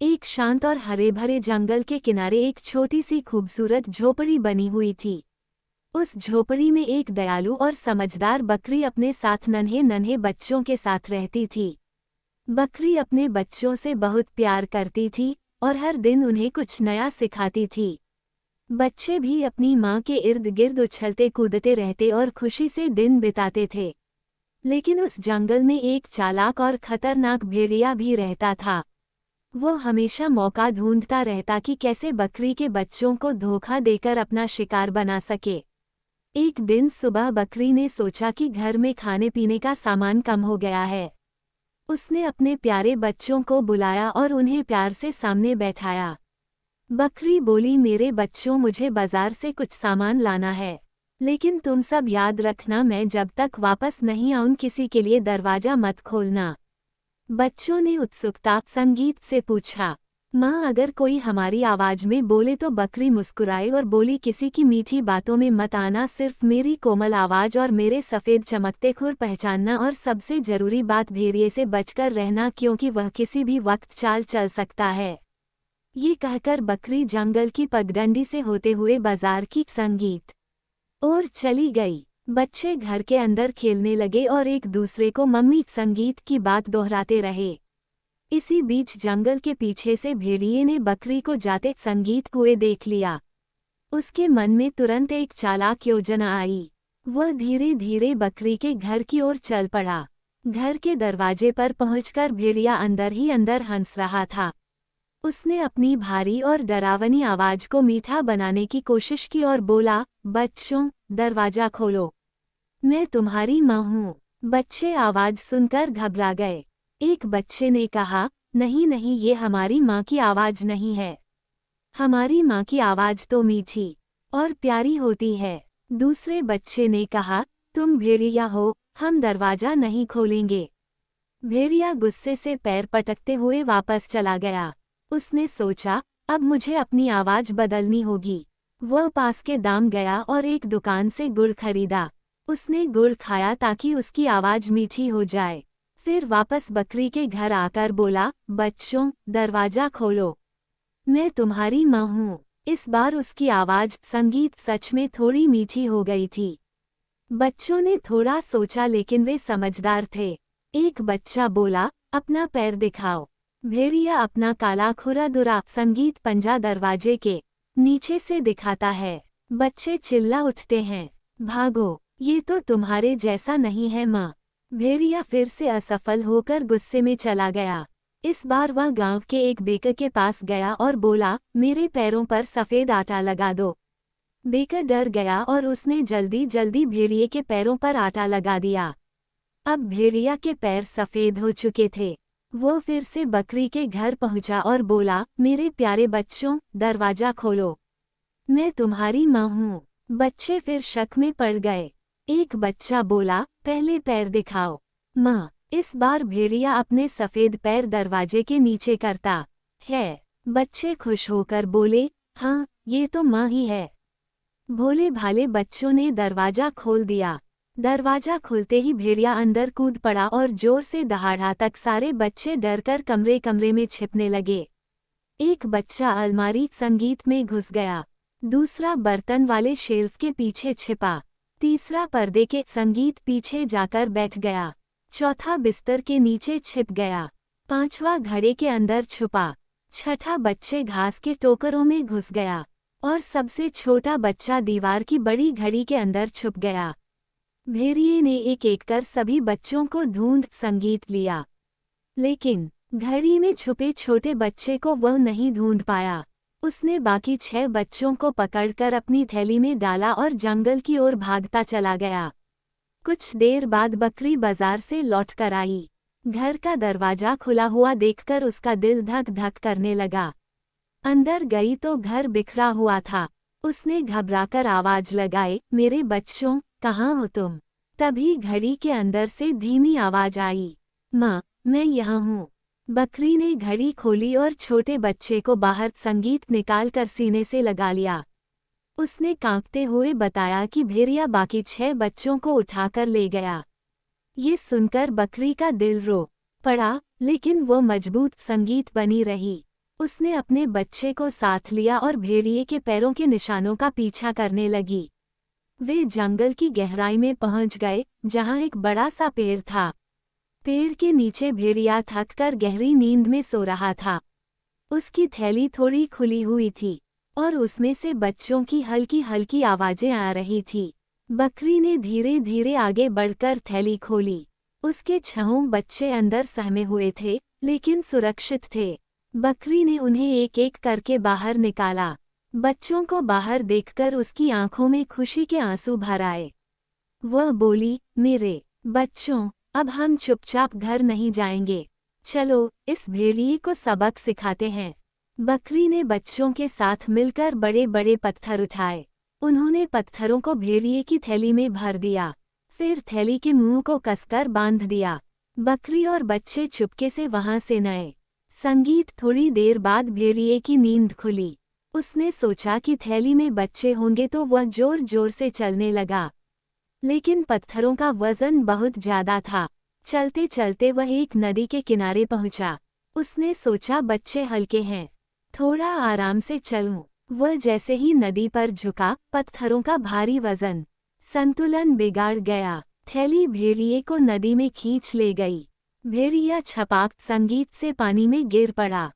एक शांत और हरे भरे जंगल के किनारे एक छोटी सी खूबसूरत झोपड़ी बनी हुई थी। उस झोपड़ी में एक दयालु और समझदार बकरी अपने साथ नन्हे नन्हे बच्चों के साथ रहती थी। बकरी अपने बच्चों से बहुत प्यार करती थी और हर दिन उन्हें कुछ नया सिखाती थी। बच्चे भी अपनी माँ के इर्द गिर्द उछलते कूदते रहते और खुशी से दिन बिताते थे। लेकिन उस जंगल में एक चालाक और खतरनाक भेड़िया भी रहता था। वो हमेशा मौका ढूंढता रहता कि कैसे बकरी के बच्चों को धोखा देकर अपना शिकार बना सके। एक दिन सुबह बकरी ने सोचा कि घर में खाने पीने का सामान कम हो गया है। उसने अपने प्यारे बच्चों को बुलाया और उन्हें प्यार से सामने बैठाया। बकरी बोली, मेरे बच्चों, मुझे बाजार से कुछ सामान लाना है, लेकिन तुम सब याद रखना, मैं जब तक वापस नहीं आऊं किसी के लिए दरवाजा मत खोलना। बच्चों ने उत्सुकता संगीत से पूछा, माँ, अगर कोई हमारी आवाज में बोले तो? बकरी मुस्कुराई और बोली, किसी की मीठी बातों में मत आना, सिर्फ मेरी कोमल आवाज और मेरे सफ़ेद चमकते खुर पहचानना, और सबसे जरूरी बात, भेड़िए से बचकर रहना, क्योंकि वह किसी भी वक्त चाल चल सकता है। ये कहकर बकरी जंगल की पगडंडी से होते हुए बाजार की संगीत और चली गई। बच्चे घर के अंदर खेलने लगे और एक दूसरे को मम्मी संगीत की बात दोहराते रहे। इसी बीच जंगल के पीछे से भेड़िए ने बकरी को जाते संगीत कुएं देख लिया। उसके मन में तुरंत एक चालाक योजना आई। वह धीरे धीरे बकरी के घर की ओर चल पड़ा। घर के दरवाजे पर पहुंचकर भेड़िया अंदर ही अंदर हंस रहा था। उसने अपनी भारी और डरावनी आवाज को मीठा बनाने की कोशिश की और बोला, बच्चों, दरवाजा खोलो, मैं तुम्हारी माँ हूँ। बच्चे आवाज सुनकर घबरा गए। एक बच्चे ने कहा, नहीं नहीं, ये हमारी माँ की आवाज नहीं है। हमारी माँ की आवाज तो मीठी और प्यारी होती है। दूसरे बच्चे ने कहा, तुम भेड़िया हो, हम दरवाजा नहीं खोलेंगे। भेड़िया गुस्से से पैर पटकते हुए वापस चला गया। उसने सोचा, अब मुझे अपनी आवाज बदलनी होगी। वह पास के दाम गया और एक दुकान से गुड़ खरीदा। उसने गुड़ खाया ताकि उसकी आवाज मीठी हो जाए। फिर वापस बकरी के घर आकर बोला, बच्चों, दरवाजा खोलो, मैं तुम्हारी माँ हूँ। इस बार उसकी आवाज संगीत सच में थोड़ी मीठी हो गई थी। बच्चों ने थोड़ा सोचा, लेकिन वे समझदार थे। एक बच्चा बोला, अपना पैर दिखाओ। भेड़िया अपना काला खुरा संगीत पंजा दरवाजे के नीचे से दिखाता है। बच्चे चिल्ला उठते हैं, भागो, ये तो तुम्हारे जैसा नहीं है माँ। भेड़िया फिर से असफल होकर गुस्से में चला गया। इस बार वह गांव के एक बेकर के पास गया और बोला, मेरे पैरों पर सफ़ेद आटा लगा दो। बेकर डर गया और उसने जल्दी जल्दी भेड़िए के पैरों पर आटा लगा दिया। अब भेड़िया के पैर सफ़ेद हो चुके थे। वो फिर से बकरी के घर पहुंचा और बोला, मेरे प्यारे बच्चों, दरवाजा खोलो, मैं तुम्हारी माँ हूँ। बच्चे फिर शक में पड़ गए। एक बच्चा बोला, पहले पैर दिखाओ माँ। इस बार भेड़िया अपने सफ़ेद पैर दरवाजे के नीचे करता है। बच्चे खुश होकर बोले, हाँ, ये तो माँ ही है। भोले भाले बच्चों ने दरवाजा खोल दिया। दरवाजा खुलते ही भेड़िया अंदर कूद पड़ा और जोर से दहाड़ा तक सारे बच्चे डरकर कमरे कमरे में छिपने लगे। एक बच्चा अलमारी संगीत में घुस गया, दूसरा बर्तन वाले शेल्फ के पीछे छिपा, तीसरा पर्दे के संगीत पीछे जाकर बैठ गया, चौथा बिस्तर के नीचे छिप गया, पांचवा घड़े के अंदर छुपा, छठा बच्चे घास के टोकरों में घुस गया और सबसे छोटा बच्चा दीवार की बड़ी घड़ी के अंदर छुप गया। भेड़िए ने एक एक कर सभी बच्चों को ढूंढ संगीत लिया, लेकिन घड़ी में छुपे छोटे बच्चे को वह नहीं ढूंढ पाया। उसने बाकी 6 बच्चों को पकड़कर अपनी थैली में डाला और जंगल की ओर भागता चला गया। कुछ देर बाद बकरी बाजार से लौट कर आई। घर का दरवाजा खुला हुआ देखकर उसका दिल धक धक करने लगा। अंदर गई तो घर बिखरा हुआ था। उसने घबराकर आवाज लगाई, मेरे बच्चों, कहाँ हो तुम? तभी घड़ी के अंदर से धीमी आवाज आई, माँ, मैं यहाँ हूँ। बकरी ने घड़ी खोली और छोटे बच्चे को बाहर संगीत निकालकर सीने से लगा लिया। उसने कांपते हुए बताया कि भेड़िया बाकी 6 बच्चों को उठाकर ले गया। ये सुनकर बकरी का दिल रो पड़ा, लेकिन वो मजबूत संगीत बनी रही। उसने अपने बच्चे को साथ लिया और भेड़िए के पैरों के निशानों का पीछा करने लगी। वे जंगल की गहराई में पहुंच गए, जहां एक बड़ा सा पेड़ था। पेड़ के नीचे भेड़िया थक कर गहरी नींद में सो रहा था। उसकी थैली थोड़ी खुली हुई थी और उसमें से बच्चों की हल्की हल्की आवाजें आ रही थी। बकरी ने धीरे धीरे आगे बढ़कर थैली खोली। उसके 6 बच्चे अंदर सहमे हुए थे, लेकिन सुरक्षित थे। बकरी ने उन्हें एक एक करके बाहर निकाला। बच्चों को बाहर देखकर उसकी आंखों में खुशी के आंसू भर आए। वह बोली, मेरे बच्चों, अब हम चुपचाप घर नहीं जाएंगे। चलो, इस भेड़िए को सबक सिखाते हैं। बकरी ने बच्चों के साथ मिलकर बड़े बड़े पत्थर उठाए। उन्होंने पत्थरों को भेड़िए की थैली में भर दिया, फिर थैली के मुंह को कसकर बांध दिया। बकरी और बच्चे चुपके से वहां से नए। संगीत थोड़ी देर बाद भेड़िए की नींद खुली। उसने सोचा कि थैली में बच्चे होंगे तो वह जोर जोर से चलने लगा, लेकिन पत्थरों का वजन बहुत ज्यादा था। चलते चलते वह एक नदी के किनारे पहुंचा। उसने सोचा बच्चे हल्के हैं, थोड़ा आराम से चलूं। वह जैसे ही नदी पर झुका, पत्थरों का भारी वजन संतुलन बिगाड़ गया। थैली भेड़िए को नदी में खींच ले गई। भेड़िया छपाक संगीत से पानी में गिर पड़ा।